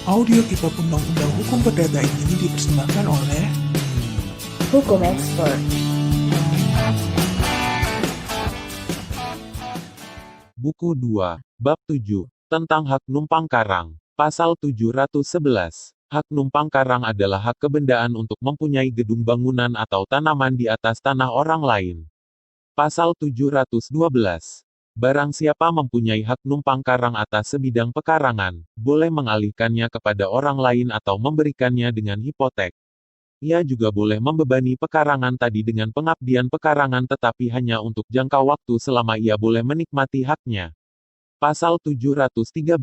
Audio Kitab Undang-Undang Hukum Perdata ini dipersembahkan oleh Hukum Expert. Buku 2, Bab 7, tentang hak numpang karang. Pasal 711. Hak numpang karang adalah hak kebendaan untuk mempunyai gedung bangunan atau tanaman di atas tanah orang lain. Pasal 712. Barang siapa mempunyai hak numpang karang atas sebidang pekarangan, boleh mengalihkannya kepada orang lain atau memberikannya dengan hipotek. Ia juga boleh membebani pekarangan tadi dengan pengabdian pekarangan tetapi hanya untuk jangka waktu selama ia boleh menikmati haknya. Pasal 713.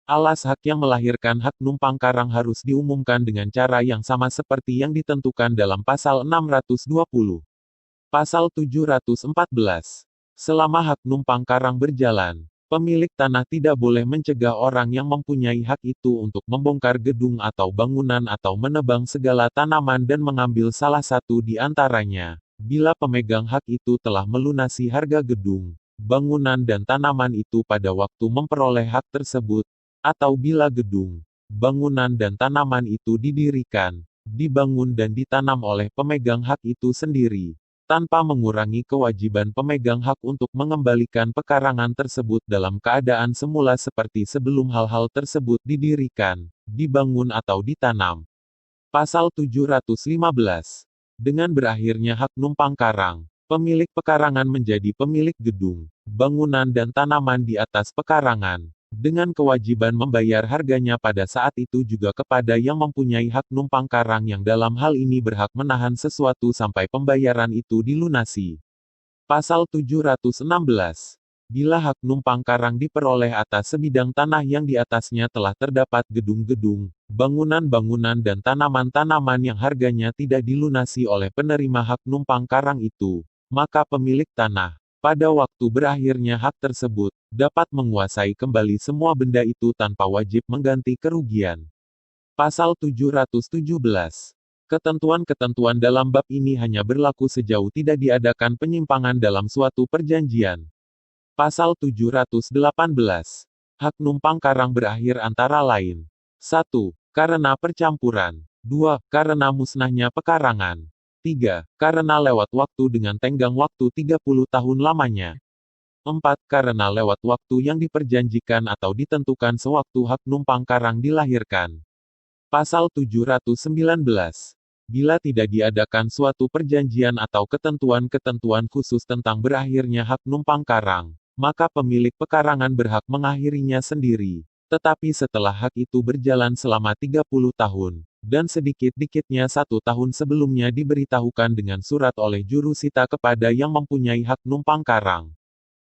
Alas hak yang melahirkan hak numpang karang harus diumumkan dengan cara yang sama seperti yang ditentukan dalam pasal 620. Pasal 714. Selama hak numpang karang berjalan, pemilik tanah tidak boleh mencegah orang yang mempunyai hak itu untuk membongkar gedung atau bangunan atau menebang segala tanaman dan mengambil salah satu di antaranya, bila pemegang hak itu telah melunasi harga gedung, bangunan dan tanaman itu pada waktu memperoleh hak tersebut, atau bila gedung, bangunan dan tanaman itu didirikan, dibangun dan ditanam oleh pemegang hak itu sendiri, tanpa mengurangi kewajiban pemegang hak untuk mengembalikan pekarangan tersebut dalam keadaan semula seperti sebelum hal-hal tersebut didirikan, dibangun atau ditanam. Pasal 715. Dengan berakhirnya hak numpang karang, pemilik pekarangan menjadi pemilik gedung, bangunan dan tanaman di atas pekarangan, dengan kewajiban membayar harganya pada saat itu juga kepada yang mempunyai hak numpang karang yang dalam hal ini berhak menahan sesuatu sampai pembayaran itu dilunasi. Pasal 716. Bila hak numpang karang diperoleh atas sebidang tanah yang di atasnya telah terdapat gedung-gedung, bangunan-bangunan dan tanaman-tanaman yang harganya tidak dilunasi oleh penerima hak numpang karang itu, maka pemilik tanah, pada waktu berakhirnya hak tersebut, dapat menguasai kembali semua benda itu tanpa wajib mengganti kerugian. Pasal 717. Ketentuan-ketentuan dalam bab ini hanya berlaku sejauh tidak diadakan penyimpangan dalam suatu perjanjian. Pasal 718. Hak numpang karang berakhir antara lain. 1. Karena percampuran. 2. Karena musnahnya pekarangan. 3. Karena lewat waktu dengan tenggang waktu 30 tahun lamanya. 4. Karena lewat waktu yang diperjanjikan atau ditentukan sewaktu hak numpang karang dilahirkan. Pasal 719. Bila tidak diadakan suatu perjanjian atau ketentuan-ketentuan khusus tentang berakhirnya hak numpang karang, maka pemilik pekarangan berhak mengakhirinya sendiri. Tetapi setelah hak itu berjalan selama 30 tahun, dan sedikit-dikitnya 1 tahun sebelumnya diberitahukan dengan surat oleh jurusita kepada yang mempunyai hak numpang karang.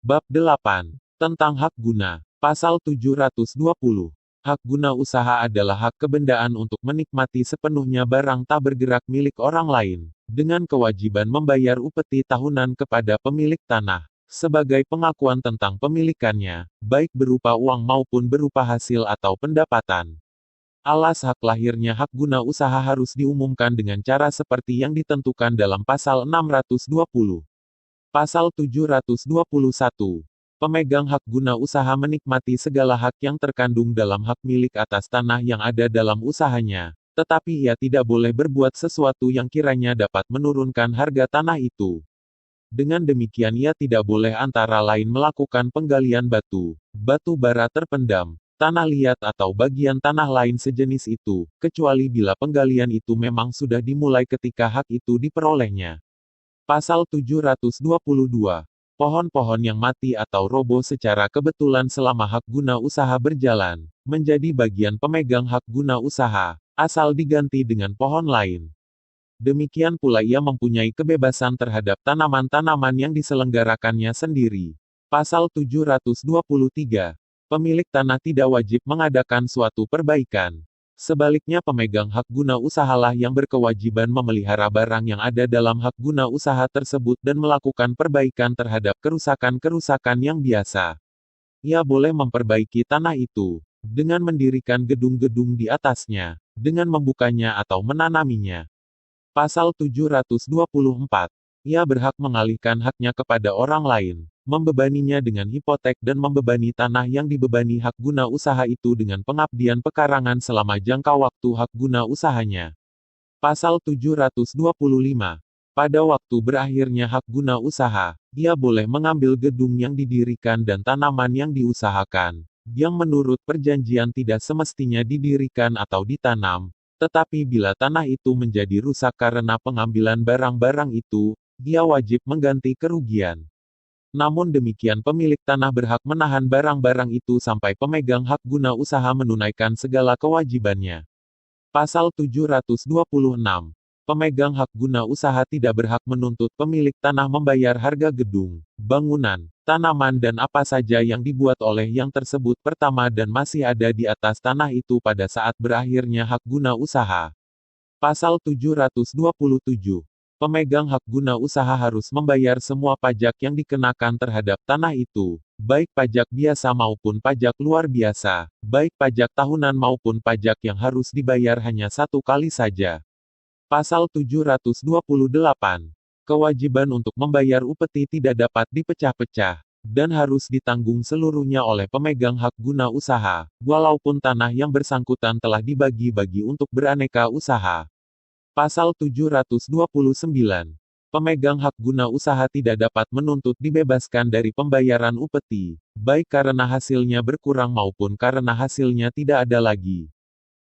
Bab 8. Tentang hak guna. Pasal 720. Hak guna usaha adalah hak kebendaan untuk menikmati sepenuhnya barang tak bergerak milik orang lain, dengan kewajiban membayar upeti tahunan kepada pemilik tanah, sebagai pengakuan tentang pemilikannya, baik berupa uang maupun berupa hasil atau pendapatan. Alas hak lahirnya hak guna usaha harus diumumkan dengan cara seperti yang ditentukan dalam pasal 620. Pasal 721. Pemegang hak guna usaha menikmati segala hak yang terkandung dalam hak milik atas tanah yang ada dalam usahanya, tetapi ia tidak boleh berbuat sesuatu yang kiranya dapat menurunkan harga tanah itu. Dengan demikian ia tidak boleh antara lain melakukan penggalian batu, batu bara terpendam, tanah liat atau bagian tanah lain sejenis itu, kecuali bila penggalian itu memang sudah dimulai ketika hak itu diperolehnya. Pasal 722. Pohon-pohon yang mati atau roboh secara kebetulan selama hak guna usaha berjalan, menjadi bagian pemegang hak guna usaha, asal diganti dengan pohon lain. Demikian pula ia mempunyai kebebasan terhadap tanaman-tanaman yang diselenggarakannya sendiri. Pasal 723. Pemilik tanah tidak wajib mengadakan suatu perbaikan. Sebaliknya pemegang hak guna usahalah yang berkewajiban memelihara barang yang ada dalam hak guna usaha tersebut dan melakukan perbaikan terhadap kerusakan-kerusakan yang biasa. Ia boleh memperbaiki tanah itu, dengan mendirikan gedung-gedung di atasnya, dengan membukanya atau menanaminya. Pasal 724. Ia berhak mengalihkan haknya kepada orang lain, membebaninya dengan hipotek dan membebani tanah yang dibebani hak guna usaha itu dengan pengabdian pekarangan selama jangka waktu hak guna usahanya. Pasal 725. Pada waktu berakhirnya hak guna usaha, ia boleh mengambil gedung yang didirikan dan tanaman yang diusahakan, yang menurut perjanjian tidak semestinya didirikan atau ditanam, tetapi bila tanah itu menjadi rusak karena pengambilan barang-barang itu, ia wajib mengganti kerugian. Namun demikian pemilik tanah berhak menahan barang-barang itu sampai pemegang hak guna usaha menunaikan segala kewajibannya. Pasal 726. Pemegang hak guna usaha tidak berhak menuntut pemilik tanah membayar harga gedung, bangunan, tanaman dan apa saja yang dibuat oleh yang tersebut pertama dan masih ada di atas tanah itu pada saat berakhirnya hak guna usaha. Pasal 727. Pemegang hak guna usaha harus membayar semua pajak yang dikenakan terhadap tanah itu, baik pajak biasa maupun pajak luar biasa, baik pajak tahunan maupun pajak yang harus dibayar hanya satu kali saja. Pasal 728. Kewajiban untuk membayar upeti tidak dapat dipecah-pecah, dan harus ditanggung seluruhnya oleh pemegang hak guna usaha, walaupun tanah yang bersangkutan telah dibagi-bagi untuk beraneka usaha. Pasal 729. Pemegang hak guna usaha tidak dapat menuntut dibebaskan dari pembayaran upeti, baik karena hasilnya berkurang maupun karena hasilnya tidak ada lagi.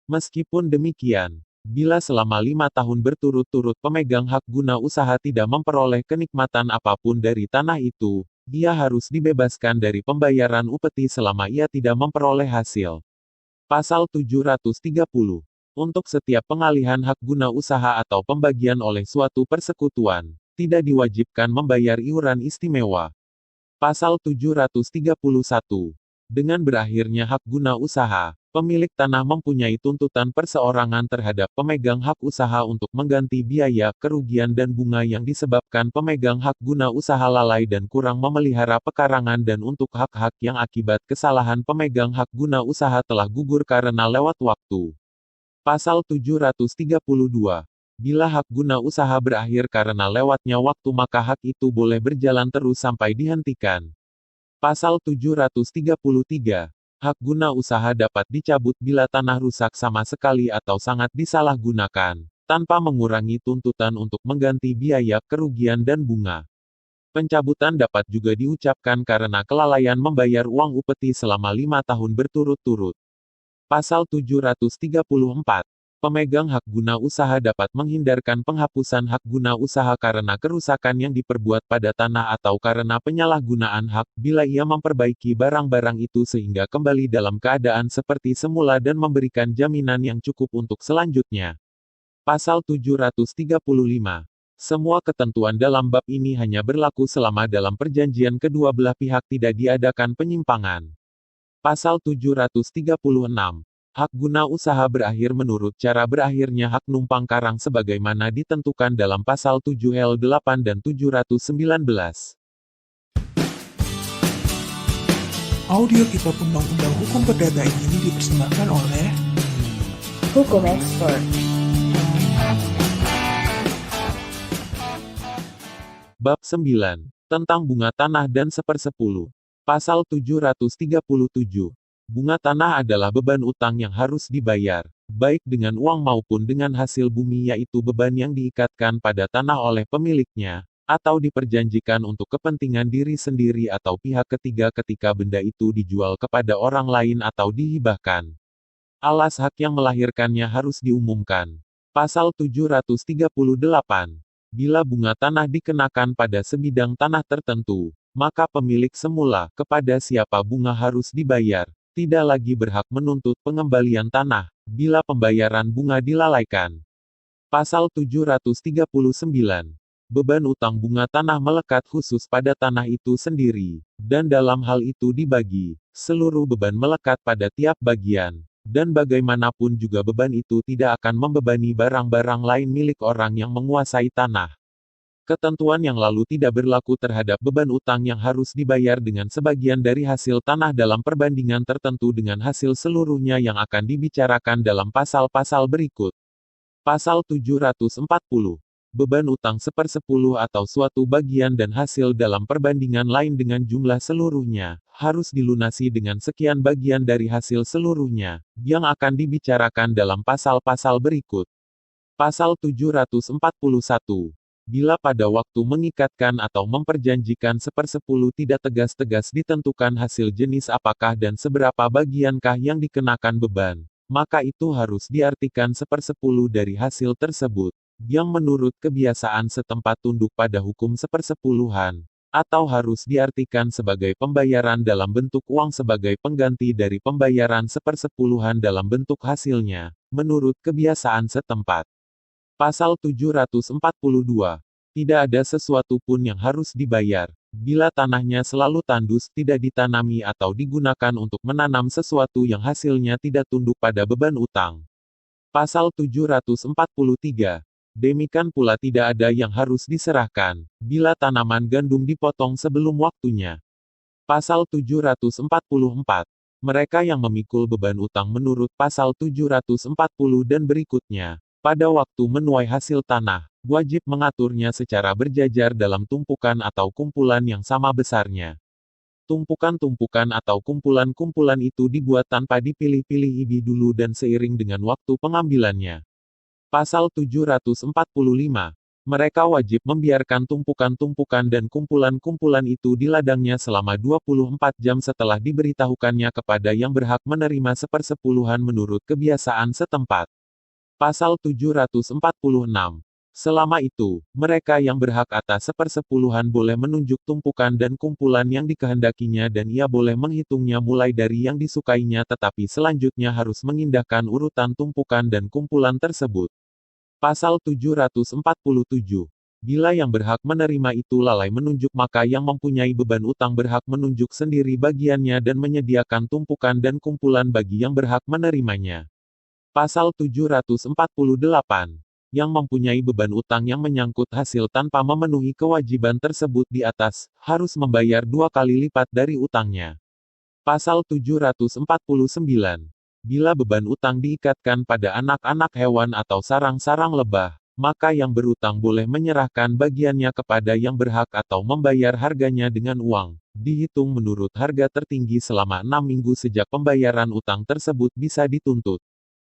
Meskipun demikian, bila selama 5 tahun berturut-turut pemegang hak guna usaha tidak memperoleh kenikmatan apapun dari tanah itu, ia harus dibebaskan dari pembayaran upeti selama ia tidak memperoleh hasil. Pasal 730. Untuk setiap pengalihan hak guna usaha atau pembagian oleh suatu persekutuan, tidak diwajibkan membayar iuran istimewa. Pasal 731. Dengan berakhirnya hak guna usaha, pemilik tanah mempunyai tuntutan perseorangan terhadap pemegang hak usaha untuk mengganti biaya, kerugian dan bunga yang disebabkan pemegang hak guna usaha lalai dan kurang memelihara pekarangan dan untuk hak-hak yang akibat kesalahan pemegang hak guna usaha telah gugur karena lewat waktu. Pasal 732. Bila hak guna usaha berakhir karena lewatnya waktu maka hak itu boleh berjalan terus sampai dihentikan. Pasal 733. Hak guna usaha dapat dicabut bila tanah rusak sama sekali atau sangat disalahgunakan, tanpa mengurangi tuntutan untuk mengganti biaya, kerugian dan bunga. Pencabutan dapat juga diucapkan karena kelalaian membayar uang upeti selama 5 tahun berturut-turut. Pasal 734. Pemegang hak guna usaha dapat menghindarkan penghapusan hak guna usaha karena kerusakan yang diperbuat pada tanah atau karena penyalahgunaan hak, bila ia memperbaiki barang-barang itu sehingga kembali dalam keadaan seperti semula dan memberikan jaminan yang cukup untuk selanjutnya. Pasal 735. Semua ketentuan dalam bab ini hanya berlaku selama dalam perjanjian kedua belah pihak tidak diadakan penyimpangan. Pasal 736. Hak guna usaha berakhir menurut cara berakhirnya hak numpang karang sebagaimana ditentukan dalam pasal 7L8 dan 719. Audio Kitab Undang-Undang Hukum Perdata ini dipersembahkan oleh Hukum Expert. Bab 9. Tentang bunga tanah dan sepersepuluh. Pasal 737. Bunga tanah adalah beban utang yang harus dibayar, baik dengan uang maupun dengan hasil bumi yaitu beban yang diikatkan pada tanah oleh pemiliknya, atau diperjanjikan untuk kepentingan diri sendiri atau pihak ketiga ketika benda itu dijual kepada orang lain atau dihibahkan. Alas hak yang melahirkannya harus diumumkan. Pasal 738. Bila bunga tanah dikenakan pada sebidang tanah tertentu, maka pemilik semula, kepada siapa bunga harus dibayar, tidak lagi berhak menuntut pengembalian tanah, bila pembayaran bunga dilalaikan. Pasal 739. Beban utang bunga tanah melekat khusus pada tanah itu sendiri, dan dalam hal itu dibagi, seluruh beban melekat pada tiap bagian, dan bagaimanapun juga beban itu tidak akan membebani barang-barang lain milik orang yang menguasai tanah. Ketentuan yang lalu tidak berlaku terhadap beban utang yang harus dibayar dengan sebagian dari hasil tanah dalam perbandingan tertentu dengan hasil seluruhnya yang akan dibicarakan dalam pasal-pasal berikut. Pasal 740. beban utang 1/10 atau suatu bagian dan hasil dalam perbandingan lain dengan jumlah seluruhnya, harus dilunasi dengan sekian bagian dari hasil seluruhnya, yang akan dibicarakan dalam pasal-pasal berikut. Pasal 741. Bila pada waktu mengikatkan atau memperjanjikan 1/10 tidak tegas-tegas ditentukan hasil jenis apakah dan seberapa bagiankah yang dikenakan beban, maka itu harus diartikan 1/10 dari hasil tersebut, yang menurut kebiasaan setempat tunduk pada hukum 1/10-an, atau harus diartikan sebagai pembayaran dalam bentuk uang sebagai pengganti dari pembayaran 1/10-an dalam bentuk hasilnya, menurut kebiasaan setempat. Pasal 742. Tidak ada sesuatu pun yang harus dibayar, bila tanahnya selalu tandus, tidak ditanami atau digunakan untuk menanam sesuatu yang hasilnya tidak tunduk pada beban utang. Pasal 743. Demikian pula tidak ada yang harus diserahkan, bila tanaman gandum dipotong sebelum waktunya. Pasal 744. Mereka yang memikul beban utang menurut pasal 740 dan berikutnya, pada waktu menuai hasil tanah, wajib mengaturnya secara berjajar dalam tumpukan atau kumpulan yang sama besarnya. Tumpukan-tumpukan atau kumpulan-kumpulan itu dibuat tanpa dipilih-pilih lebih dulu dan seiring dengan waktu pengambilannya. Pasal 745. Mereka wajib membiarkan tumpukan-tumpukan dan kumpulan-kumpulan itu di ladangnya selama 24 jam setelah diberitahukannya kepada yang berhak menerima 1/10 menurut kebiasaan setempat. Pasal 746. Selama itu, mereka yang berhak atas 1/10 boleh menunjuk tumpukan dan kumpulan yang dikehendakinya dan ia boleh menghitungnya mulai dari yang disukainya tetapi selanjutnya harus mengindahkan urutan tumpukan dan kumpulan tersebut. Pasal 747. Bila yang berhak menerima itu lalai menunjuk maka yang mempunyai beban utang berhak menunjuk sendiri bagiannya dan menyediakan tumpukan dan kumpulan bagi yang berhak menerimanya. Pasal 748. Yang mempunyai beban utang yang menyangkut hasil tanpa memenuhi kewajiban tersebut di atas, harus membayar 2 kali lipat dari utangnya. Pasal 749. Bila beban utang diikatkan pada anak-anak hewan atau sarang-sarang lebah, maka yang berutang boleh menyerahkan bagiannya kepada yang berhak atau membayar harganya dengan uang, dihitung menurut harga tertinggi selama 6 minggu sejak pembayaran utang tersebut bisa dituntut.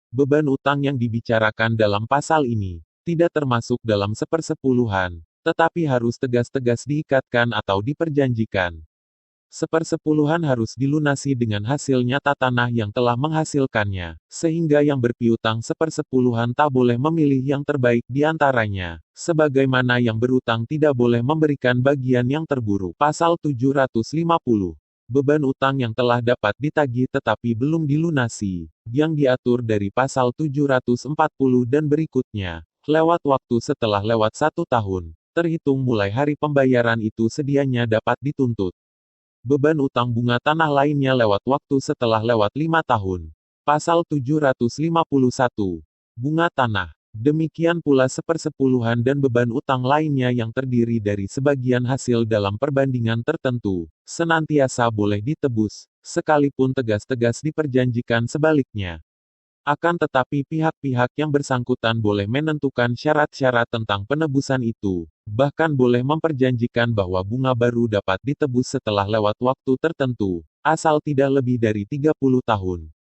Beban utang yang dibicarakan dalam pasal ini, tidak termasuk dalam 1/10-an, tetapi harus tegas-tegas diikatkan atau diperjanjikan. 1/10-an harus dilunasi dengan hasil nyata tanah yang telah menghasilkannya, sehingga yang berpiutang 1/10-an tak boleh memilih yang terbaik di antaranya, sebagaimana yang berutang tidak boleh memberikan bagian yang terburuk. Pasal 750. Beban utang yang telah dapat ditagih tetapi belum dilunasi, yang diatur dari pasal 740 dan berikutnya, lewat waktu setelah lewat 1 tahun, terhitung mulai hari pembayaran itu sedianya dapat dituntut. Beban utang bunga tanah lainnya lewat waktu setelah lewat 5 tahun. Pasal 751. Bunga tanah. Demikian pula 1/10-an dan beban utang lainnya yang terdiri dari sebagian hasil dalam perbandingan tertentu, senantiasa boleh ditebus, sekalipun tegas-tegas diperjanjikan sebaliknya. Akan tetapi pihak-pihak yang bersangkutan boleh menentukan syarat-syarat tentang penebusan itu, bahkan boleh memperjanjikan bahwa bunga baru dapat ditebus setelah lewat waktu tertentu, asal tidak lebih dari 30 tahun.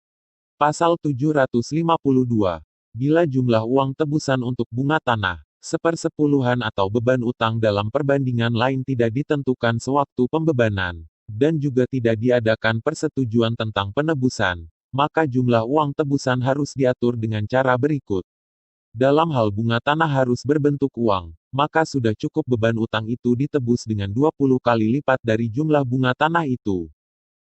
Pasal 752. Bila jumlah uang tebusan untuk bunga tanah, 1/10-an atau beban utang dalam perbandingan lain tidak ditentukan sewaktu pembebanan, dan juga tidak diadakan persetujuan tentang penebusan, maka jumlah uang tebusan harus diatur dengan cara berikut. Dalam hal bunga tanah harus berbentuk uang, maka sudah cukup beban utang itu ditebus dengan 20 kali lipat dari jumlah bunga tanah itu.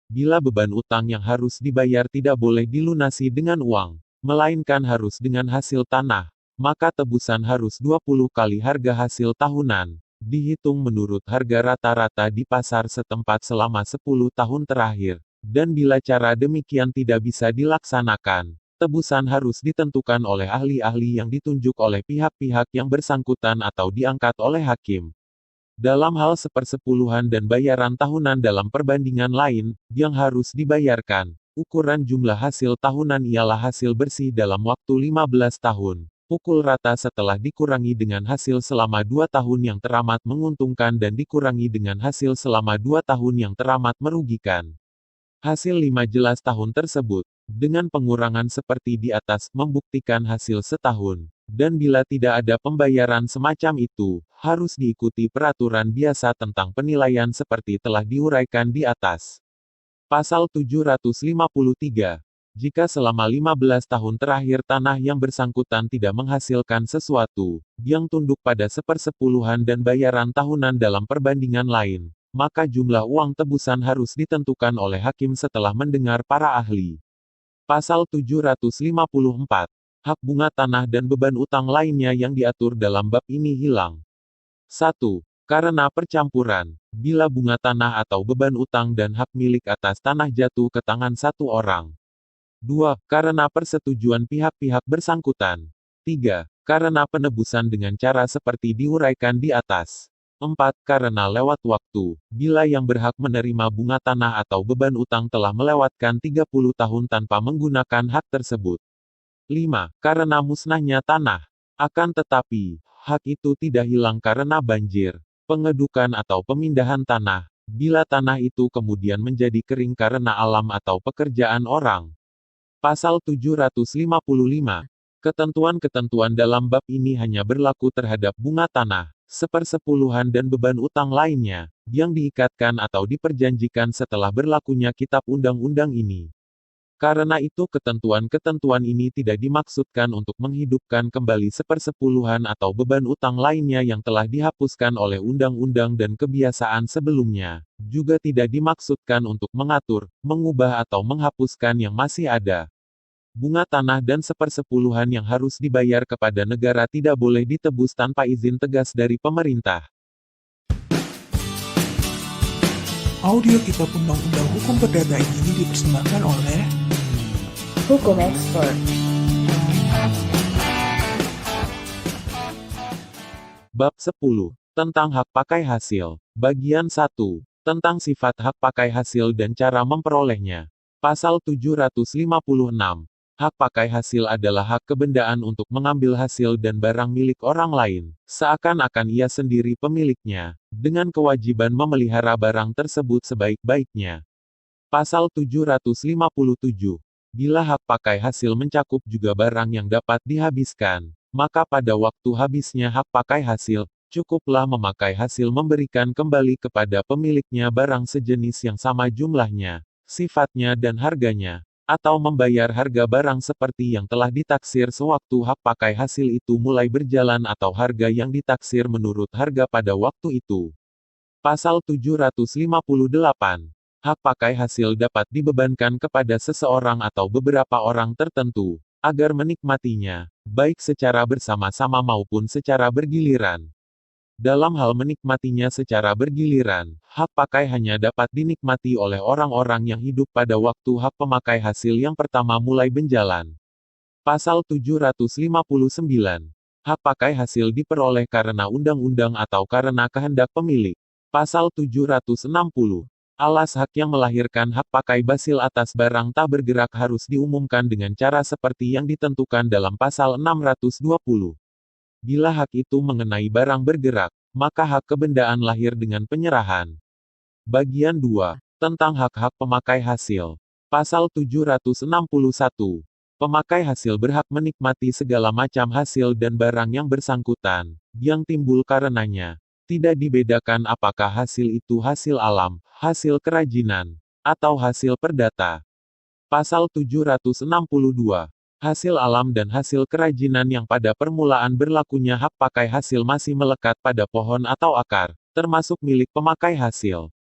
Bila beban utang yang harus dibayar tidak boleh dilunasi dengan uang, melainkan harus dengan hasil tanah, maka tebusan harus 20 kali harga hasil tahunan, dihitung menurut harga rata-rata di pasar setempat selama 10 tahun terakhir. Dan bila cara demikian tidak bisa dilaksanakan, tebusan harus ditentukan oleh ahli-ahli yang ditunjuk oleh pihak-pihak yang bersangkutan atau diangkat oleh hakim. Dalam hal 1/10-an dan bayaran tahunan dalam perbandingan lain, yang harus dibayarkan, ukuran jumlah hasil tahunan ialah hasil bersih dalam waktu 15 tahun, Pukul rata setelah dikurangi dengan hasil selama 2 tahun yang teramat menguntungkan dan dikurangi dengan hasil selama 2 tahun yang teramat merugikan. Hasil 15 tahun tersebut, dengan pengurangan seperti di atas, membuktikan hasil setahun. Dan bila tidak ada pembayaran semacam itu, harus diikuti peraturan biasa tentang penilaian seperti telah diuraikan di atas. Pasal 753. Jika selama 15 tahun terakhir tanah yang bersangkutan tidak menghasilkan sesuatu, yang tunduk pada 1/10 dan bayaran tahunan dalam perbandingan lain, maka jumlah uang tebusan harus ditentukan oleh hakim setelah mendengar para ahli. Pasal 754. Hak bunga tanah dan beban utang lainnya yang diatur dalam bab ini hilang. 1. Karena percampuran, bila bunga tanah atau beban utang dan hak milik atas tanah jatuh ke tangan satu orang. 2. Karena persetujuan pihak-pihak bersangkutan. 3. Karena penebusan dengan cara seperti diuraikan di atas. 4. Karena lewat waktu, bila yang berhak menerima bunga tanah atau beban utang telah melewatkan 30 tahun tanpa menggunakan hak tersebut. 5. Karena musnahnya tanah. Akan tetapi, hak itu tidak hilang karena banjir, pengedukan atau pemindahan tanah, bila tanah itu kemudian menjadi kering karena alam atau pekerjaan orang. Pasal 755. Ketentuan-ketentuan dalam bab ini hanya berlaku terhadap bunga tanah, 1/10 dan beban utang lainnya, yang diikatkan atau diperjanjikan setelah berlakunya kitab undang-undang ini. Karena itu ketentuan-ketentuan ini tidak dimaksudkan untuk menghidupkan kembali 1/10 atau beban utang lainnya yang telah dihapuskan oleh undang-undang dan kebiasaan sebelumnya, juga tidak dimaksudkan untuk mengatur, mengubah atau menghapuskan yang masih ada. Bunga tanah dan 1/10 yang harus dibayar kepada negara tidak boleh ditebus tanpa izin tegas dari pemerintah. Audio kitab undang-undang hukum perdata ini dipersembahkan oleh Hukum Expert. Bab 10. Tentang hak pakai hasil. Bagian 1. Tentang sifat hak pakai hasil dan cara memperolehnya. Pasal 756. Hak pakai hasil adalah hak kebendaan untuk mengambil hasil dan barang milik orang lain, seakan-akan ia sendiri pemiliknya, dengan kewajiban memelihara barang tersebut sebaik-baiknya. Pasal 757. Bila hak pakai hasil mencakup juga barang yang dapat dihabiskan, maka pada waktu habisnya hak pakai hasil, cukuplah memakai hasil memberikan kembali kepada pemiliknya barang sejenis yang sama jumlahnya, sifatnya dan harganya, atau membayar harga barang seperti yang telah ditaksir sewaktu hak pakai hasil itu mulai berjalan atau harga yang ditaksir menurut harga pada waktu itu. Pasal 758. Hak pakai hasil dapat dibebankan kepada seseorang atau beberapa orang tertentu, agar menikmatinya, baik secara bersama-sama maupun secara bergiliran. Dalam hal menikmatinya secara bergiliran, hak pakai hanya dapat dinikmati oleh orang-orang yang hidup pada waktu hak pemakai hasil yang pertama mulai berjalan. Pasal 759. Hak pakai hasil diperoleh karena undang-undang atau karena kehendak pemilik. Pasal 760. Alas hak yang melahirkan hak pakai hasil atas barang tak bergerak harus diumumkan dengan cara seperti yang ditentukan dalam pasal 620. Bila hak itu mengenai barang bergerak, maka hak kebendaan lahir dengan penyerahan. Bagian 2. Tentang hak-hak pemakai hasil. Pasal 761. Pemakai hasil berhak menikmati segala macam hasil dan barang yang bersangkutan, yang timbul karenanya. Tidak dibedakan apakah hasil itu hasil alam, hasil kerajinan, atau hasil perdata. Pasal 762. Hasil alam dan hasil kerajinan yang pada permulaan berlakunya hak pakai hasil masih melekat pada pohon atau akar, termasuk milik pemakai hasil.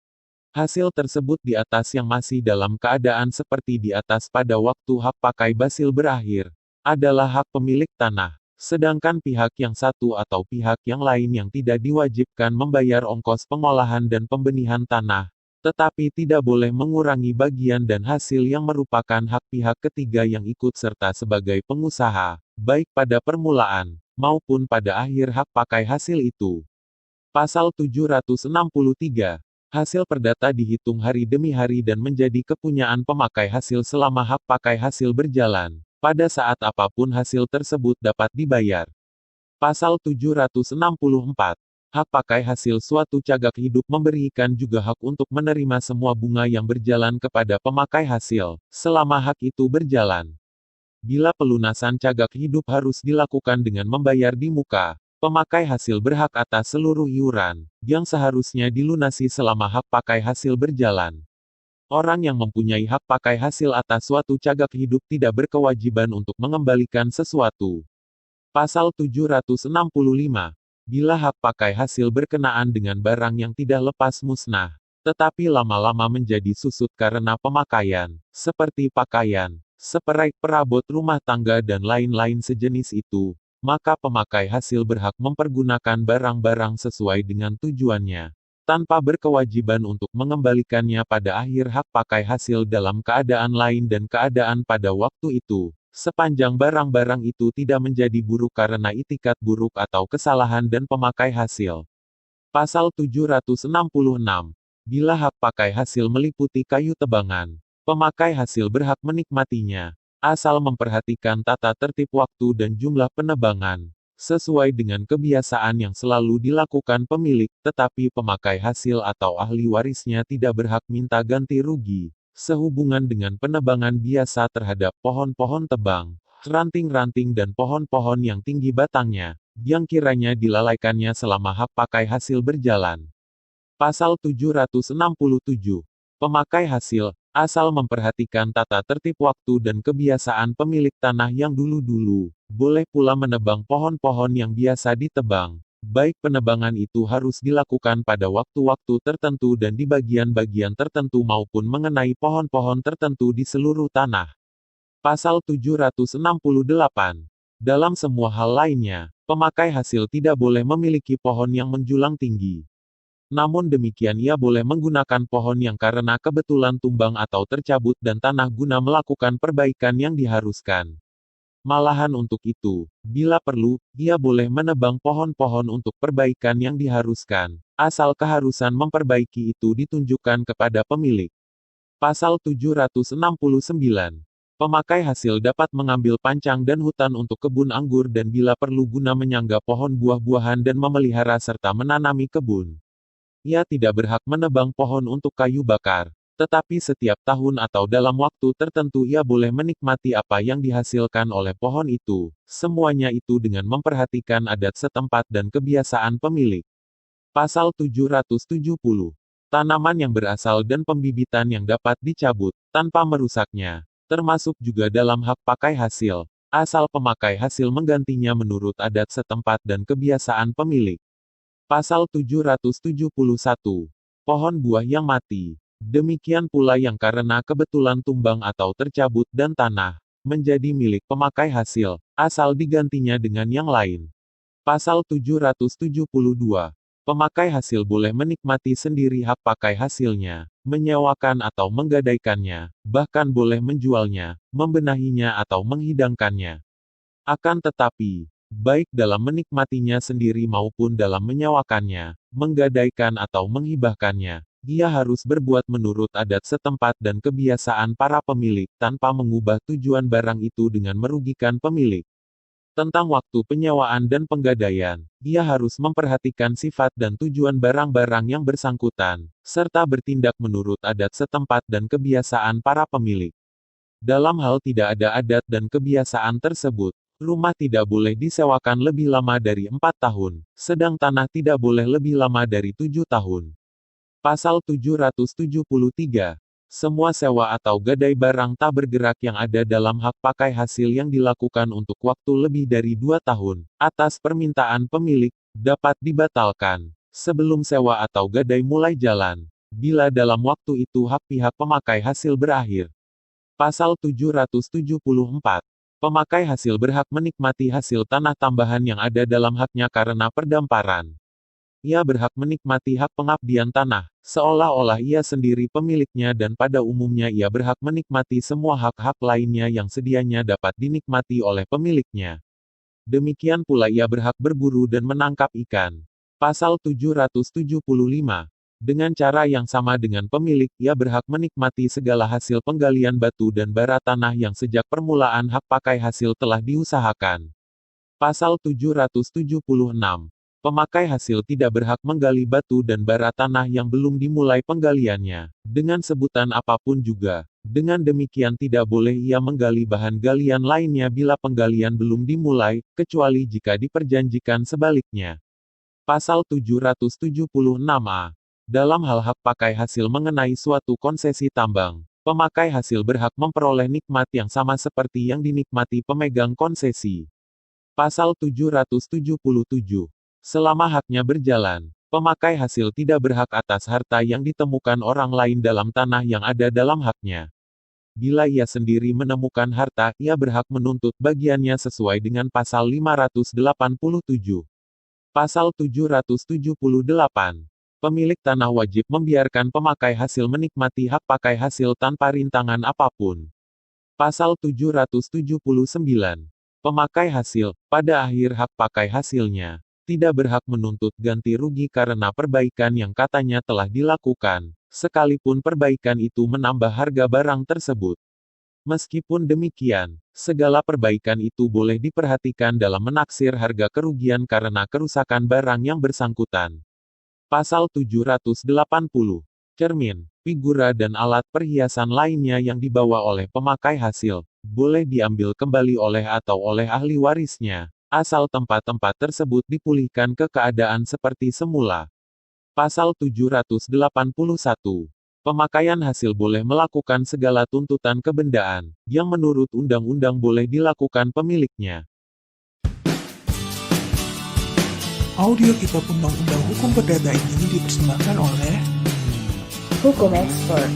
Hasil tersebut di atas yang masih dalam keadaan seperti di atas pada waktu hak pakai hasil berakhir, adalah hak pemilik tanah. Sedangkan pihak yang satu atau pihak yang lain yang tidak diwajibkan membayar ongkos pengolahan dan pembenihan tanah, tetapi tidak boleh mengurangi bagian dan hasil yang merupakan hak pihak ketiga yang ikut serta sebagai pengusaha, baik pada permulaan, maupun pada akhir hak pakai hasil itu. Pasal 763. Hasil perdata dihitung hari demi hari dan menjadi kepunyaan pemakai hasil selama hak pakai hasil berjalan, pada saat apapun hasil tersebut dapat dibayar. Pasal 764. Hak pakai hasil suatu cagak hidup memberi ikan juga hak untuk menerima semua bunga yang berjalan kepada pemakai hasil, selama hak itu berjalan. Bila pelunasan cagak hidup harus dilakukan dengan membayar di muka, pemakai hasil berhak atas seluruh iuran, yang seharusnya dilunasi selama hak pakai hasil berjalan. Orang yang mempunyai hak pakai hasil atas suatu cagak hidup tidak berkewajiban untuk mengembalikan sesuatu. Pasal 765. Bila hak pakai hasil berkenaan dengan barang yang tidak lepas musnah, tetapi lama-lama menjadi susut karena pemakaian, seperti pakaian, spray perabot rumah tangga dan lain-lain sejenis itu, maka pemakai hasil berhak mempergunakan barang-barang sesuai dengan tujuannya, tanpa berkewajiban untuk mengembalikannya pada akhir hak pakai hasil dalam keadaan lain dan keadaan pada waktu itu, sepanjang barang-barang itu tidak menjadi buruk karena itikat buruk atau kesalahan dan pemakai hasil. Pasal 766. Bila hak pakai hasil meliputi kayu tebangan, pemakai hasil berhak menikmatinya, asal memperhatikan tata tertib waktu dan jumlah penebangan, sesuai dengan kebiasaan yang selalu dilakukan pemilik, tetapi pemakai hasil atau ahli warisnya tidak berhak minta ganti rugi, sehubungan dengan penebangan biasa terhadap pohon-pohon tebang, ranting-ranting dan pohon-pohon yang tinggi batangnya, yang kiranya dilalaikannya selama hak pakai hasil berjalan. Pasal 767. Pemakai hasil, asal memperhatikan tata tertib waktu dan kebiasaan pemilik tanah yang dulu-dulu, boleh pula menebang pohon-pohon yang biasa ditebang, baik penebangan itu harus dilakukan pada waktu-waktu tertentu dan di bagian-bagian tertentu maupun mengenai pohon-pohon tertentu di seluruh tanah. Pasal 768. Dalam semua hal lainnya, pemakai hasil tidak boleh memiliki pohon yang menjulang tinggi. Namun demikian ia boleh menggunakan pohon yang karena kebetulan tumbang atau tercabut dan tanah guna melakukan perbaikan yang diharuskan. Malahan untuk itu, bila perlu, ia boleh menebang pohon-pohon untuk perbaikan yang diharuskan, asal keharusan memperbaiki itu ditunjukkan kepada pemilik. Pasal 769. Pemakai hasil dapat mengambil pancang dan hutan untuk kebun anggur dan bila perlu guna menyangga pohon buah-buahan dan memelihara serta menanami kebun. Ia tidak berhak menebang pohon untuk kayu bakar, tetapi setiap tahun atau dalam waktu tertentu ia boleh menikmati apa yang dihasilkan oleh pohon itu, semuanya itu dengan memperhatikan adat setempat dan kebiasaan pemilik. Pasal 770. Tanaman yang berasal dan pembibitan yang dapat dicabut, tanpa merusaknya, termasuk juga dalam hak pakai hasil, asal pemakai hasil menggantinya menurut adat setempat dan kebiasaan pemilik. Pasal 771. Pohon buah yang mati. Demikian pula yang karena kebetulan tumbang atau tercabut dan tanah, menjadi milik pemakai hasil, asal digantinya dengan yang lain. Pasal 772. Pemakai hasil boleh menikmati sendiri hak pakai hasilnya, menyewakan atau menggadaikannya, bahkan boleh menjualnya, membenahinya atau menghidangkannya. Akan tetapi, baik dalam menikmatinya sendiri maupun dalam menyewakannya, menggadaikan atau menghibahkannya, ia harus berbuat menurut adat setempat dan kebiasaan para pemilik, tanpa mengubah tujuan barang itu dengan merugikan pemilik. Tentang waktu penyewaan dan penggadaian, ia harus memperhatikan sifat dan tujuan barang-barang yang bersangkutan, serta bertindak menurut adat setempat dan kebiasaan para pemilik. Dalam hal tidak ada adat dan kebiasaan tersebut, rumah tidak boleh disewakan lebih lama dari 4 tahun, sedang tanah tidak boleh lebih lama dari 7 tahun. Pasal 773. Semua sewa atau gadai barang tak bergerak yang ada dalam hak pakai hasil yang dilakukan untuk waktu lebih dari 2 tahun, atas permintaan pemilik, dapat dibatalkan, sebelum sewa atau gadai mulai jalan, bila dalam waktu itu hak pihak pemakai hasil berakhir. Pasal 774. Pemakai hasil berhak menikmati hasil tanah tambahan yang ada dalam haknya karena perdamparan. Ia berhak menikmati hak pengabdian tanah, seolah-olah ia sendiri pemiliknya dan pada umumnya ia berhak menikmati semua hak-hak lainnya yang sedianya dapat dinikmati oleh pemiliknya. Demikian pula ia berhak berburu dan menangkap ikan. Pasal 775. Dengan cara yang sama dengan pemilik, ia berhak menikmati segala hasil penggalian batu dan bara tanah yang sejak permulaan hak pakai hasil telah diusahakan. Pasal 776. Pemakai hasil tidak berhak menggali batu dan bara tanah yang belum dimulai penggaliannya, dengan sebutan apapun juga. Dengan demikian tidak boleh ia menggali bahan galian lainnya bila penggalian belum dimulai, kecuali jika diperjanjikan sebaliknya. Pasal 776A. Dalam hal hak pakai hasil mengenai suatu konsesi tambang, pemakai hasil berhak memperoleh nikmat yang sama seperti yang dinikmati pemegang konsesi. Pasal 777. Selama haknya berjalan, pemakai hasil tidak berhak atas harta yang ditemukan orang lain dalam tanah yang ada dalam haknya. Bila ia sendiri menemukan harta, ia berhak menuntut bagiannya sesuai dengan pasal 587. Pasal 778. Pemilik tanah wajib membiarkan pemakai hasil menikmati hak pakai hasil tanpa rintangan apapun. Pasal 779. Pemakai hasil, pada akhir hak pakai hasilnya, tidak berhak menuntut ganti rugi karena perbaikan yang katanya telah dilakukan, sekalipun perbaikan itu menambah harga barang tersebut. Meskipun demikian, segala perbaikan itu boleh diperhatikan dalam menaksir harga kerugian karena kerusakan barang yang bersangkutan. Pasal 780. Cermin, figura dan alat perhiasan lainnya yang dibawa oleh pemakai hasil, boleh diambil kembali oleh atau oleh ahli warisnya, asal tempat-tempat tersebut dipulihkan ke keadaan seperti semula. Pasal 781. Pemakaian hasil boleh melakukan segala tuntutan kebendaan, yang menurut undang-undang boleh dilakukan pemiliknya. Audio Kitab Undang-Undang Hukum Perdata ini dipersembahkan oleh Hukum Expert.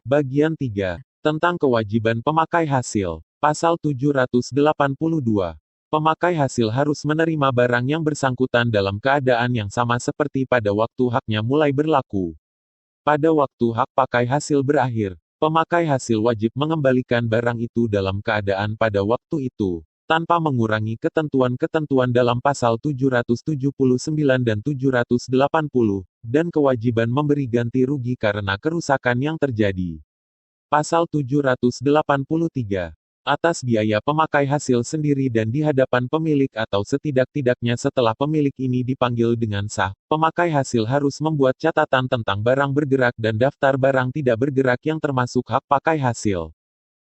Bagian 3. Tentang kewajiban pemakai hasil. Pasal 782. Pemakai hasil harus menerima barang yang bersangkutan dalam keadaan yang sama seperti pada waktu haknya mulai berlaku. Pada waktu hak pakai hasil berakhir, pemakai hasil wajib mengembalikan barang itu dalam keadaan pada waktu itu, tanpa mengurangi ketentuan-ketentuan dalam pasal 779 dan 780, dan kewajiban memberi ganti rugi karena kerusakan yang terjadi. Pasal 783. Atas biaya pemakai hasil sendiri dan di hadapan pemilik atau setidak-tidaknya setelah pemilik ini dipanggil dengan sah, pemakai hasil harus membuat catatan tentang barang bergerak dan daftar barang tidak bergerak yang termasuk hak pakai hasil.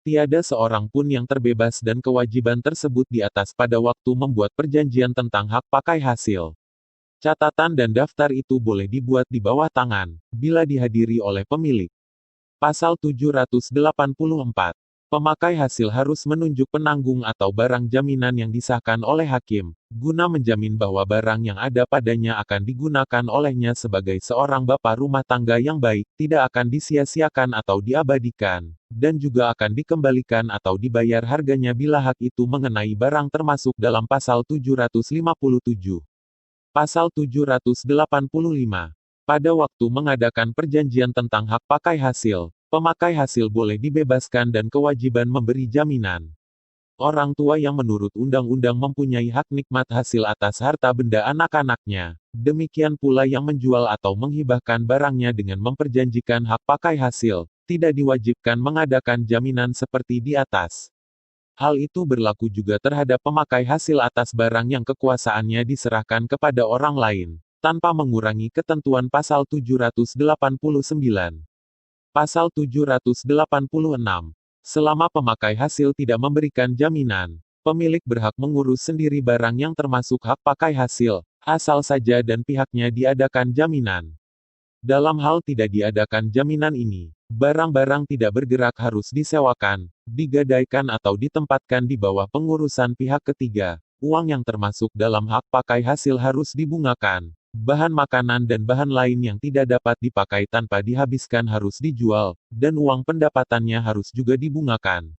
Tiada seorang pun yang terbebas dan kewajiban tersebut di atas pada waktu membuat perjanjian tentang hak pakai hasil. Catatan dan daftar itu boleh dibuat di bawah tangan, bila dihadiri oleh pemilik. Pasal 784. Pemakai hasil harus menunjuk penanggung atau barang jaminan yang disahkan oleh hakim, guna menjamin bahwa barang yang ada padanya akan digunakan olehnya sebagai seorang bapa rumah tangga yang baik, tidak akan disia-siakan atau diabadikan, dan juga akan dikembalikan atau dibayar harganya bila hak itu mengenai barang termasuk dalam pasal 757. Pasal 785. Pada waktu mengadakan perjanjian tentang hak pakai hasil, pemakai hasil boleh dibebaskan dan kewajiban memberi jaminan. Orang tua yang menurut undang-undang mempunyai hak nikmat hasil atas harta benda anak-anaknya, demikian pula yang menjual atau menghibahkan barangnya dengan memperjanjikan hak pakai hasil, tidak diwajibkan mengadakan jaminan seperti di atas. Hal itu berlaku juga terhadap pemakai hasil atas barang yang kekuasaannya diserahkan kepada orang lain, tanpa mengurangi ketentuan pasal 789. Pasal 786. Selama pemakai hasil tidak memberikan jaminan, pemilik berhak mengurus sendiri barang yang termasuk hak pakai hasil, asal saja dan pihaknya diadakan jaminan. Dalam hal tidak diadakan jaminan ini, barang-barang tidak bergerak harus disewakan, digadaikan atau ditempatkan di bawah pengurusan pihak ketiga. Uang yang termasuk dalam hak pakai hasil harus dibungakan. Bahan makanan dan bahan lain yang tidak dapat dipakai tanpa dihabiskan harus dijual, dan uang pendapatannya harus juga dibungakan.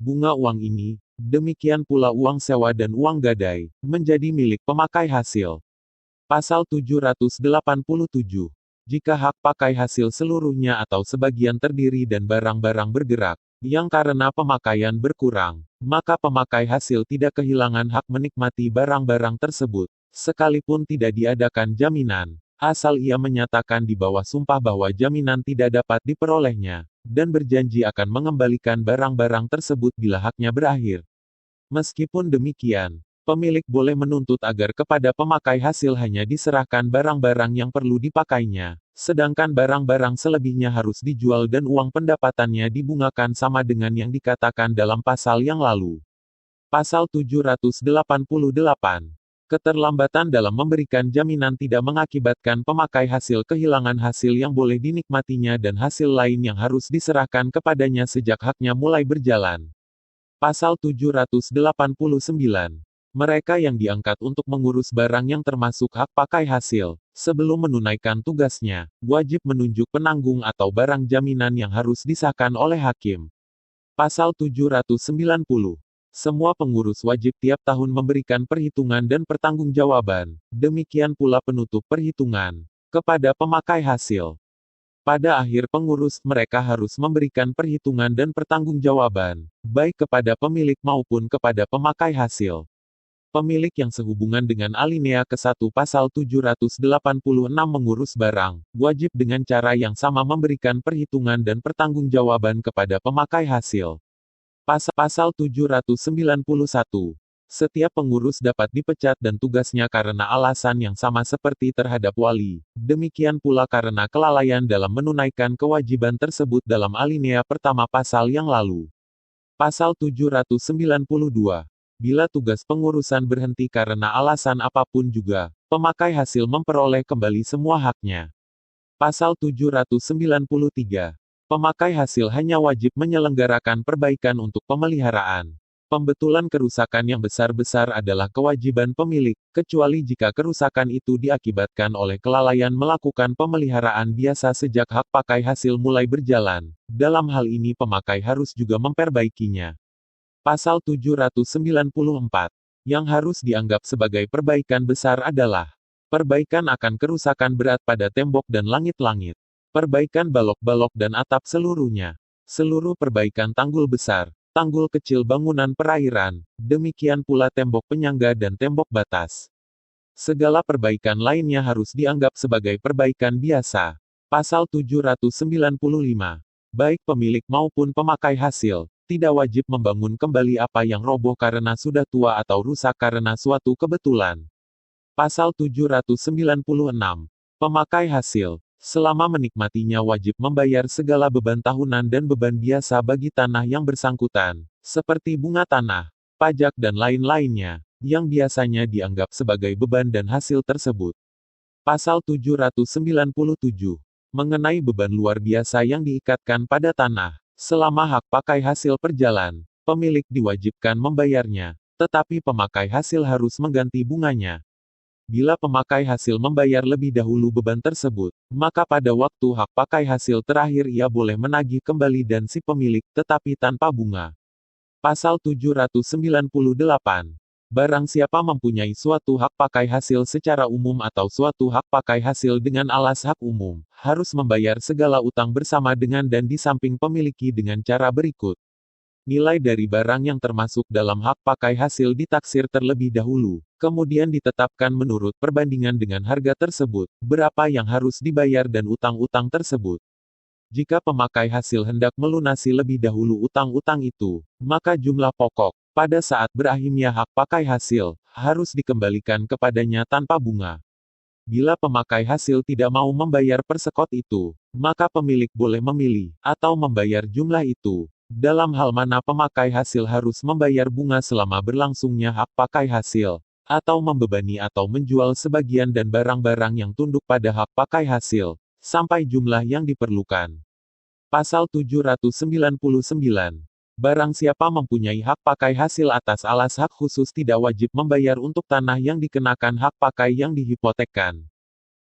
Bunga uang ini, demikian pula uang sewa dan uang gadai, menjadi milik pemakai hasil. Pasal 787. Jika hak pakai hasil seluruhnya atau sebagian terdiri dan barang-barang bergerak, yang karena pemakaian berkurang, maka pemakai hasil tidak kehilangan hak menikmati barang-barang tersebut, sekalipun tidak diadakan jaminan, asal ia menyatakan di bawah sumpah bahwa jaminan tidak dapat diperolehnya, dan berjanji akan mengembalikan barang-barang tersebut bila haknya berakhir. Meskipun demikian, pemilik boleh menuntut agar kepada pemakai hasil hanya diserahkan barang-barang yang perlu dipakainya, sedangkan barang-barang selebihnya harus dijual dan uang pendapatannya dibungakan sama dengan yang dikatakan dalam pasal yang lalu. Pasal 788. Keterlambatan dalam memberikan jaminan tidak mengakibatkan pemakai hasil kehilangan hasil yang boleh dinikmatinya dan hasil lain yang harus diserahkan kepadanya sejak haknya mulai berjalan. Pasal 789. Mereka yang diangkat untuk mengurus barang yang termasuk hak pakai hasil, sebelum menunaikan tugasnya, wajib menunjuk penanggung atau barang jaminan yang harus disahkan oleh hakim. Pasal 790. Semua pengurus wajib tiap tahun memberikan perhitungan dan pertanggungjawaban, demikian pula penutup perhitungan, kepada pemakai hasil. Pada akhir pengurus, mereka harus memberikan perhitungan dan pertanggungjawaban, baik kepada pemilik maupun kepada pemakai hasil. Pemilik yang sehubungan dengan alinea ke-1 pasal 786 mengurus barang, wajib dengan cara yang sama memberikan perhitungan dan pertanggungjawaban kepada pemakai hasil. Pasal 791. Setiap pengurus dapat dipecat dan tugasnya karena alasan yang sama seperti terhadap wali, demikian pula karena kelalaian dalam menunaikan kewajiban tersebut dalam alinea pertama pasal yang lalu. Pasal 792. Bila tugas pengurusan berhenti karena alasan apapun juga, pemakai hasil memperoleh kembali semua haknya. Pasal 793. Pemakai hasil hanya wajib menyelenggarakan perbaikan untuk pemeliharaan. Pembetulan kerusakan yang besar-besar adalah kewajiban pemilik, kecuali jika kerusakan itu diakibatkan oleh kelalaian melakukan pemeliharaan biasa sejak hak pakai hasil mulai berjalan. Dalam hal ini pemakai harus juga memperbaikinya. Pasal 794. Yang harus dianggap sebagai perbaikan besar adalah perbaikan akan kerusakan berat pada tembok dan langit-langit, perbaikan balok-balok dan atap seluruhnya, seluruh perbaikan tanggul besar, tanggul kecil bangunan perairan, demikian pula tembok penyangga dan tembok batas. Segala perbaikan lainnya harus dianggap sebagai perbaikan biasa. Pasal 795. Baik pemilik maupun pemakai hasil, tidak wajib membangun kembali apa yang roboh karena sudah tua atau rusak karena suatu kebetulan. Pasal 796. Pemakai hasil, selama menikmatinya wajib membayar segala beban tahunan dan beban biasa bagi tanah yang bersangkutan, seperti bunga tanah, pajak dan lain-lainnya, yang biasanya dianggap sebagai beban dan hasil tersebut. Pasal 797. Mengenai beban luar biasa yang diikatkan pada tanah, selama hak pakai hasil berjalan, pemilik diwajibkan membayarnya, tetapi pemakai hasil harus mengganti bunganya. Bila pemakai hasil membayar lebih dahulu beban tersebut, maka pada waktu hak pakai hasil terakhir ia boleh menagih kembali dan si pemilik, tetapi tanpa bunga. Pasal 798. Barang siapa mempunyai suatu hak pakai hasil secara umum atau suatu hak pakai hasil dengan alas hak umum, harus membayar segala utang bersama dengan dan di samping pemiliki dengan cara berikut. Nilai dari barang yang termasuk dalam hak pakai hasil ditaksir terlebih dahulu, kemudian ditetapkan menurut perbandingan dengan harga tersebut, berapa yang harus dibayar dan utang-utang tersebut. Jika pemakai hasil hendak melunasi lebih dahulu utang-utang itu, maka jumlah pokok, pada saat berakhirnya hak pakai hasil, harus dikembalikan kepadanya tanpa bunga. Bila pemakai hasil tidak mau membayar persekot itu, maka pemilik boleh memilih, atau membayar jumlah itu. Dalam hal mana pemakai hasil harus membayar bunga selama berlangsungnya hak pakai hasil, atau membebani atau menjual sebagian dan barang-barang yang tunduk pada hak pakai hasil, sampai jumlah yang diperlukan. Pasal 799. Barang siapa mempunyai hak pakai hasil atas alas hak khusus tidak wajib membayar untuk tanah yang dikenakan hak pakai yang dihipotekkan.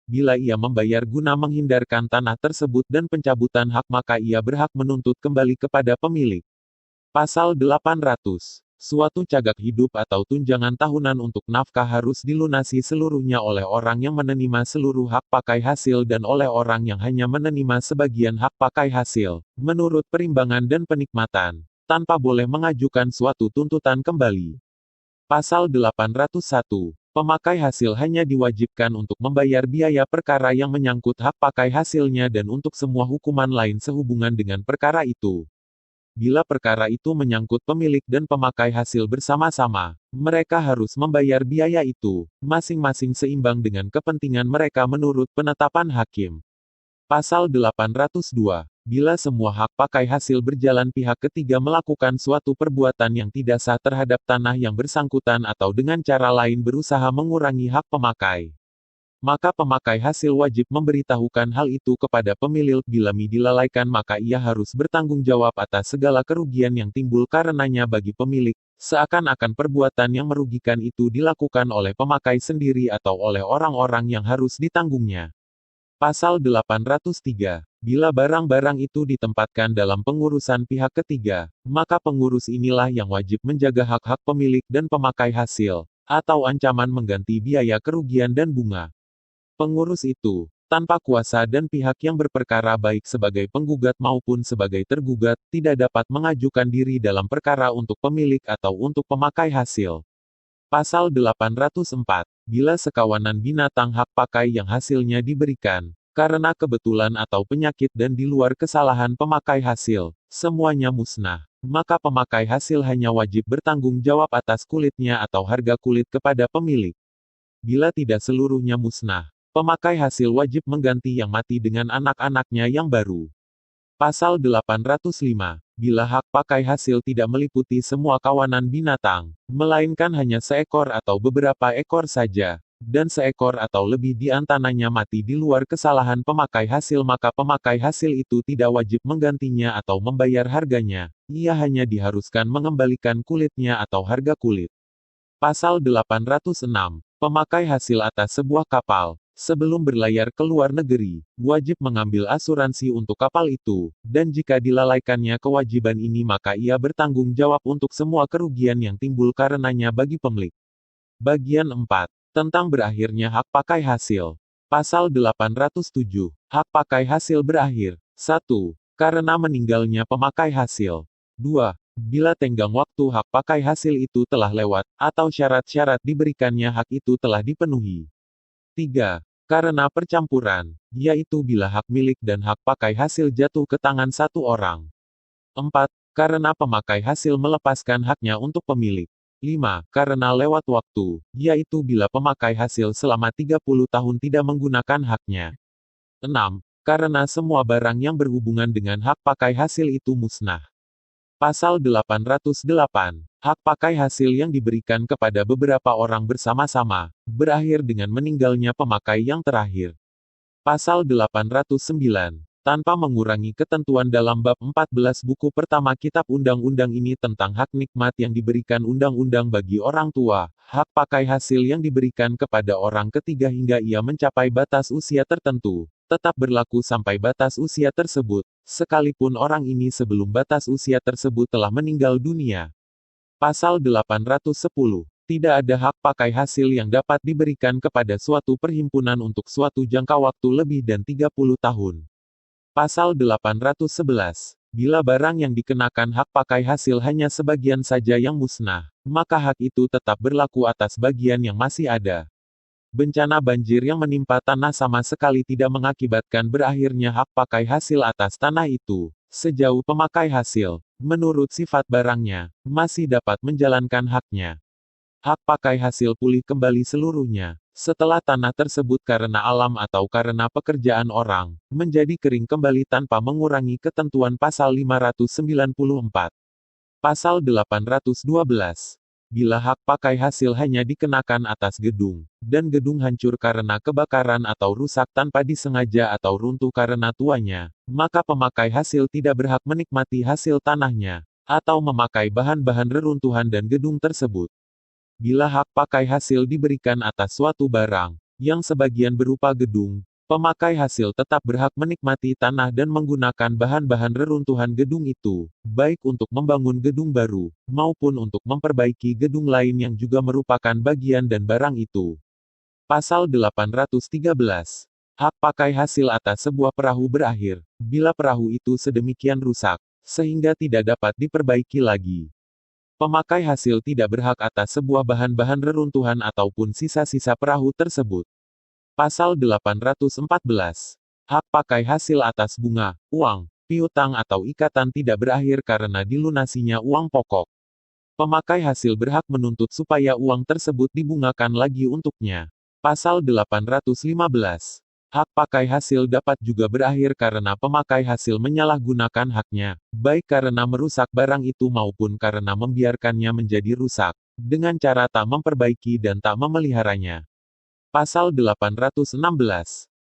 Bila ia membayar guna menghindarkan tanah tersebut dan pencabutan hak maka ia berhak menuntut kembali kepada pemilik. Pasal 800. Suatu cagak hidup atau tunjangan tahunan untuk nafkah harus dilunasi seluruhnya oleh orang yang menerima seluruh hak pakai hasil dan oleh orang yang hanya menerima sebagian hak pakai hasil, menurut perimbangan dan penikmatan, tanpa boleh mengajukan suatu tuntutan kembali. Pasal 801. Pemakai hasil hanya diwajibkan untuk membayar biaya perkara yang menyangkut hak pakai hasilnya dan untuk semua hukuman lain sehubungan dengan perkara itu. Bila perkara itu menyangkut pemilik dan pemakai hasil bersama-sama, mereka harus membayar biaya itu, masing-masing seimbang dengan kepentingan mereka menurut penetapan hakim. Pasal 802. Bila semua hak pakai hasil berjalan pihak ketiga melakukan suatu perbuatan yang tidak sah terhadap tanah yang bersangkutan atau dengan cara lain berusaha mengurangi hak pemakai, maka pemakai hasil wajib memberitahukan hal itu kepada pemilik. Bila dilalaikan maka ia harus bertanggung jawab atas segala kerugian yang timbul karenanya bagi pemilik, seakan-akan perbuatan yang merugikan itu dilakukan oleh pemakai sendiri atau oleh orang-orang yang harus ditanggungnya. Pasal 803. Bila barang-barang itu ditempatkan dalam pengurusan pihak ketiga, maka pengurus inilah yang wajib menjaga hak-hak pemilik dan pemakai hasil, atau ancaman mengganti biaya kerugian dan bunga. Pengurus itu, tanpa kuasa dan pihak yang berperkara baik sebagai penggugat maupun sebagai tergugat, tidak dapat mengajukan diri dalam perkara untuk pemilik atau untuk pemakai hasil. Pasal 804. Bila sekawanan binatang hak pakai yang hasilnya diberikan, karena kebetulan atau penyakit dan di luar kesalahan pemakai hasil, semuanya musnah, maka pemakai hasil hanya wajib bertanggung jawab atas kulitnya atau harga kulit kepada pemilik. Bila tidak seluruhnya musnah, pemakai hasil wajib mengganti yang mati dengan anak-anaknya yang baru. Pasal 805. Bila hak pakai hasil tidak meliputi semua kawanan binatang, melainkan hanya seekor atau beberapa ekor saja, dan seekor atau lebih di antaranya mati di luar kesalahan pemakai hasil, maka pemakai hasil itu tidak wajib menggantinya atau membayar harganya, ia hanya diharuskan mengembalikan kulitnya atau harga kulit. Pasal 806. Pemakai hasil atas sebuah kapal, sebelum berlayar ke luar negeri, wajib mengambil asuransi untuk kapal itu, dan jika dilalaikannya kewajiban ini maka ia bertanggung jawab untuk semua kerugian yang timbul karenanya bagi pemilik. Bagian 4. Tentang berakhirnya hak pakai hasil. Pasal 807. Hak pakai hasil berakhir. 1. Karena meninggalnya pemakai hasil. 2. Bila tenggang waktu hak pakai hasil itu telah lewat, atau syarat-syarat diberikannya hak itu telah dipenuhi. 3. Karena percampuran, yaitu bila hak milik dan hak pakai hasil jatuh ke tangan satu orang. 4. Karena pemakai hasil melepaskan haknya untuk pemilik. 5. Karena lewat waktu, yaitu bila pemakai hasil selama 30 tahun tidak menggunakan haknya. 6. Karena semua barang yang berhubungan dengan hak pakai hasil itu musnah. Pasal 808. Hak pakai hasil yang diberikan kepada beberapa orang bersama-sama, berakhir dengan meninggalnya pemakai yang terakhir. Pasal 809. Tanpa mengurangi ketentuan dalam bab 14 buku pertama Kitab Undang-Undang ini tentang hak nikmat yang diberikan undang-undang bagi orang tua, hak pakai hasil yang diberikan kepada orang ketiga hingga ia mencapai batas usia tertentu, tetap berlaku sampai batas usia tersebut, sekalipun orang ini sebelum batas usia tersebut telah meninggal dunia. Pasal 810. Tidak ada hak pakai hasil yang dapat diberikan kepada suatu perhimpunan untuk suatu jangka waktu lebih dan 30 tahun. Pasal 811. Bila barang yang dikenakan hak pakai hasil hanya sebagian saja yang musnah, maka hak itu tetap berlaku atas bagian yang masih ada. Bencana banjir yang menimpa tanah sama sekali tidak mengakibatkan berakhirnya hak pakai hasil atas tanah itu, sejauh pemakai hasil, menurut sifat barangnya, masih dapat menjalankan haknya. Hak pakai hasil pulih kembali seluruhnya, setelah tanah tersebut karena alam atau karena pekerjaan orang, menjadi kering kembali tanpa mengurangi ketentuan pasal 594. Pasal 812. Bila hak pakai hasil hanya dikenakan atas gedung, dan gedung hancur karena kebakaran atau rusak tanpa disengaja atau runtuh karena tuanya, maka pemakai hasil tidak berhak menikmati hasil tanahnya, atau memakai bahan-bahan reruntuhan dan gedung tersebut. Bila hak pakai hasil diberikan atas suatu barang, yang sebagian berupa gedung, Pemakai hasil tetap berhak menikmati tanah dan menggunakan bahan-bahan reruntuhan gedung itu, baik untuk membangun gedung baru, maupun untuk memperbaiki gedung lain yang juga merupakan bagian dan barang itu. Pasal 813. Hak pakai hasil atas sebuah perahu berakhir, bila perahu itu sedemikian rusak, sehingga tidak dapat diperbaiki lagi. Pemakai hasil tidak berhak atas sebuah bahan-bahan reruntuhan ataupun sisa-sisa perahu tersebut. Pasal 814. Hak pakai hasil atas bunga, uang, piutang atau ikatan tidak berakhir karena dilunasinya uang pokok. Pemakai hasil berhak menuntut supaya uang tersebut dibungakan lagi untuknya. Pasal 815. Hak pakai hasil dapat juga berakhir karena pemakai hasil menyalahgunakan haknya, baik karena merusak barang itu maupun karena membiarkannya menjadi rusak, dengan cara tak memperbaiki dan tak memeliharanya. Pasal 816.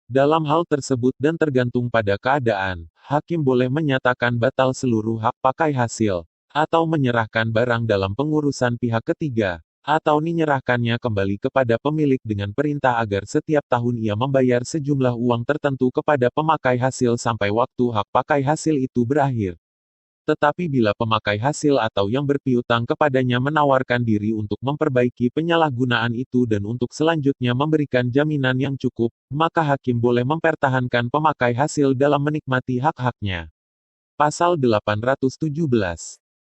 Dalam hal tersebut dan tergantung pada keadaan, hakim boleh menyatakan batal seluruh hak pakai hasil, atau menyerahkan barang dalam pengurusan pihak ketiga, atau menyerahkannya kembali kepada pemilik dengan perintah agar setiap tahun ia membayar sejumlah uang tertentu kepada pemakai hasil sampai waktu hak pakai hasil itu berakhir. Tetapi bila pemakai hasil atau yang berpiutang kepadanya menawarkan diri untuk memperbaiki penyalahgunaan itu dan untuk selanjutnya memberikan jaminan yang cukup, maka hakim boleh mempertahankan pemakai hasil dalam menikmati hak-haknya. Pasal 817.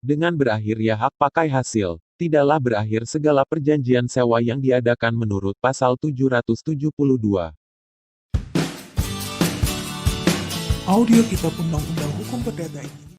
Dengan berakhirnya hak pakai hasil, tidaklah berakhir segala perjanjian sewa yang diadakan menurut pasal 772. Audio Kitab Undang-Undang Hukum Perdata ini